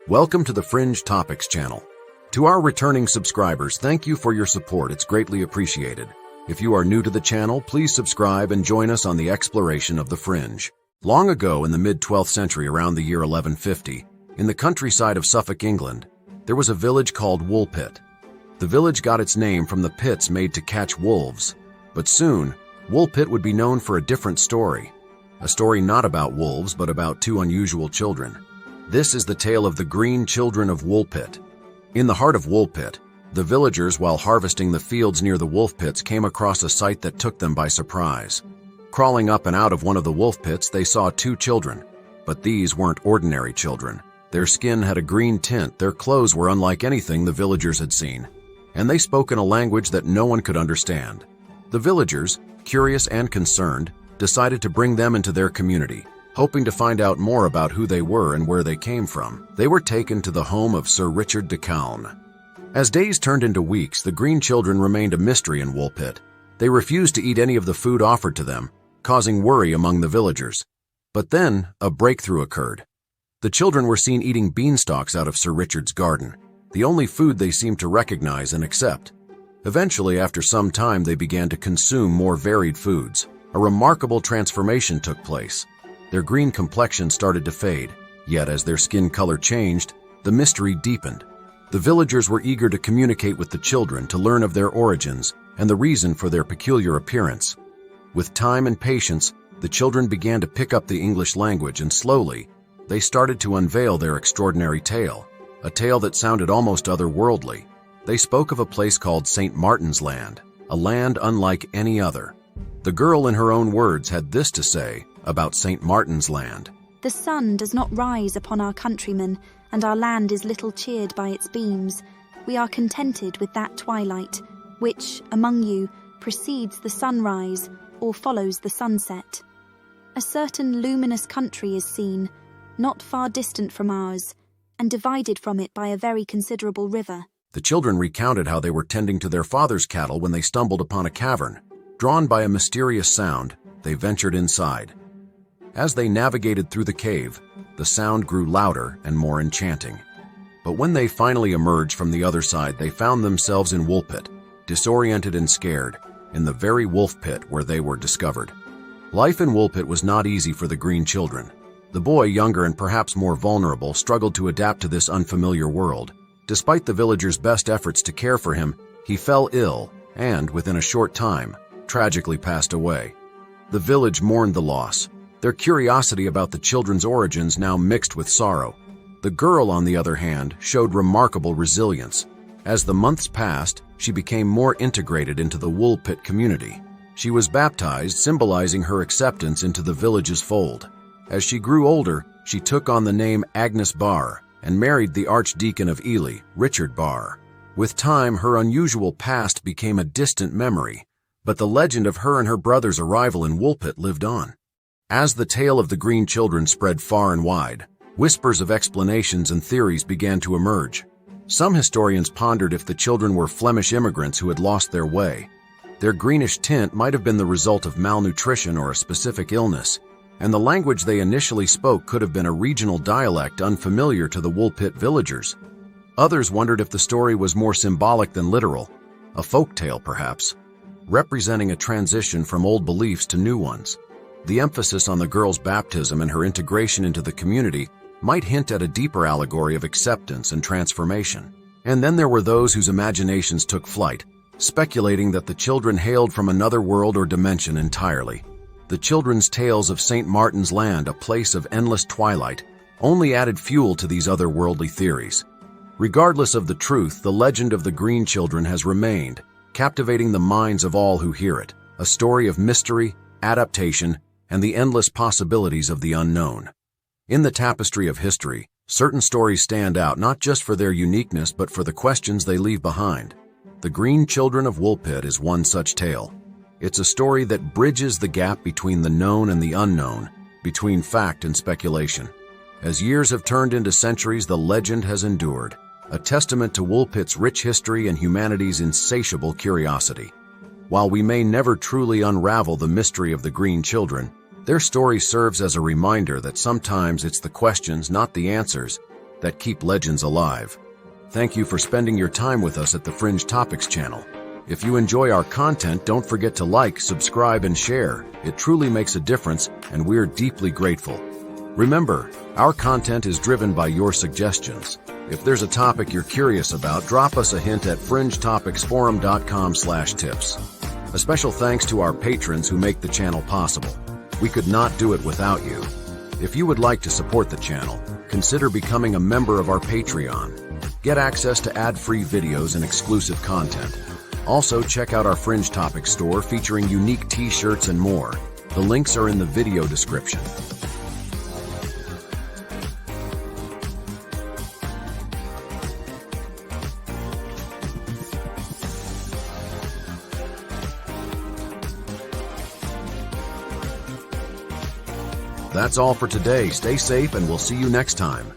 Welcome to the Fringe Topics channel. To our returning subscribers, thank you for your support. It's greatly appreciated. If you are new to the channel, please subscribe and join us on the exploration of the fringe. Long ago in the mid-12th century, around the year 1150, in the countryside of Suffolk, England, there was a village called Woolpit. The village got its name from the pits made to catch wolves. But soon, Woolpit would be known for a different story. A story not about wolves, but about two unusual children. This is the tale of the Green Children of Woolpit. In the heart of Woolpit, the villagers, while harvesting the fields near the wolf pits, came across a sight that took them by surprise. Crawling up and out of one of the wolf pits, they saw two children. But these weren't ordinary children. Their skin had a green tint, their clothes were unlike anything the villagers had seen, and they spoke in a language that no one could understand. The villagers, curious and concerned, decided to bring them into their community, hoping to find out more about who they were and where they came from. They were taken to the home of Sir Richard de Calne. As days turned into weeks, the green children remained a mystery in Woolpit. They refused to eat any of the food offered to them, causing worry among the villagers. But then, a breakthrough occurred. The children were seen eating beanstalks out of Sir Richard's garden, the only food they seemed to recognize and accept. Eventually, after some time, they began to consume more varied foods. A remarkable transformation took place. Their green complexion started to fade, yet as their skin color changed, the mystery deepened. The villagers were eager to communicate with the children to learn of their origins and the reason for their peculiar appearance. With time and patience, the children began to pick up the English language, and slowly, they started to unveil their extraordinary tale, a tale that sounded almost otherworldly. They spoke of a place called St. Martin's Land, a land unlike any other. The girl, in her own words, had this to say about St. Martin's Land. The sun does not rise upon our countrymen, and our land is little cheered by its beams. We are contented with that twilight, which, among you, precedes the sunrise or follows the sunset. A certain luminous country is seen, not far distant from ours, and divided from it by a very considerable river. The children recounted how they were tending to their father's cattle when they stumbled upon a cavern. Drawn by a mysterious sound, they ventured inside. As they navigated through the cave, the sound grew louder and more enchanting. But when they finally emerged from the other side, they found themselves in Woolpit, disoriented and scared, in the very wolf pit where they were discovered. Life in Woolpit was not easy for the green children. The boy, younger and perhaps more vulnerable, struggled to adapt to this unfamiliar world. Despite the villagers' best efforts to care for him, he fell ill and, within a short time, tragically passed away. The village mourned the loss, their curiosity about the children's origins now mixed with sorrow. The girl, on the other hand, showed remarkable resilience. As the months passed, she became more integrated into the Woolpit community. She was baptized, symbolizing her acceptance into the village's fold. As she grew older, she took on the name Agnes Barr and married the Archdeacon of Ely, Richard Barr. With time, her unusual past became a distant memory, but the legend of her and her brother's arrival in Woolpit lived on. As the tale of the green children spread far and wide, whispers of explanations and theories began to emerge. Some historians pondered if the children were Flemish immigrants who had lost their way. Their greenish tint might have been the result of malnutrition or a specific illness, and the language they initially spoke could have been a regional dialect unfamiliar to the Woolpit villagers. Others wondered if the story was more symbolic than literal, a folk tale perhaps, representing a transition from old beliefs to new ones. The emphasis on the girl's baptism and her integration into the community might hint at a deeper allegory of acceptance and transformation. And then there were those whose imaginations took flight, speculating that the children hailed from another world or dimension entirely. The children's tales of St. Martin's Land, a place of endless twilight, only added fuel to these otherworldly theories. Regardless of the truth, the legend of the green children has remained, captivating the minds of all who hear it, a story of mystery, adaptation, and the endless possibilities of the unknown. In the tapestry of history, certain stories stand out not just for their uniqueness but for the questions they leave behind. The Green Children of Woolpit is one such tale. It's a story that bridges the gap between the known and the unknown, between fact and speculation. As years have turned into centuries, the legend has endured, a testament to Woolpit's rich history and humanity's insatiable curiosity. While we may never truly unravel the mystery of the green children, their story serves as a reminder that sometimes it's the questions, not the answers, that keep legends alive. Thank you for spending your time with us at the Fringe Topics channel. If you enjoy our content, don't forget to like, subscribe, and share. It truly makes a difference, and we're deeply grateful. Remember, our content is driven by your suggestions. If there's a topic you're curious about, drop us a hint at fringetopicsforum.com/tips. A special thanks to our patrons who make the channel possible. We could not do it without you. If you would like to support the channel, consider becoming a member of our Patreon. Get access to ad-free videos and exclusive content. Also, check out our Fringe Topics store featuring unique t-shirts and more. The links are in the video description. That's all for today. Stay safe and we'll see you next time.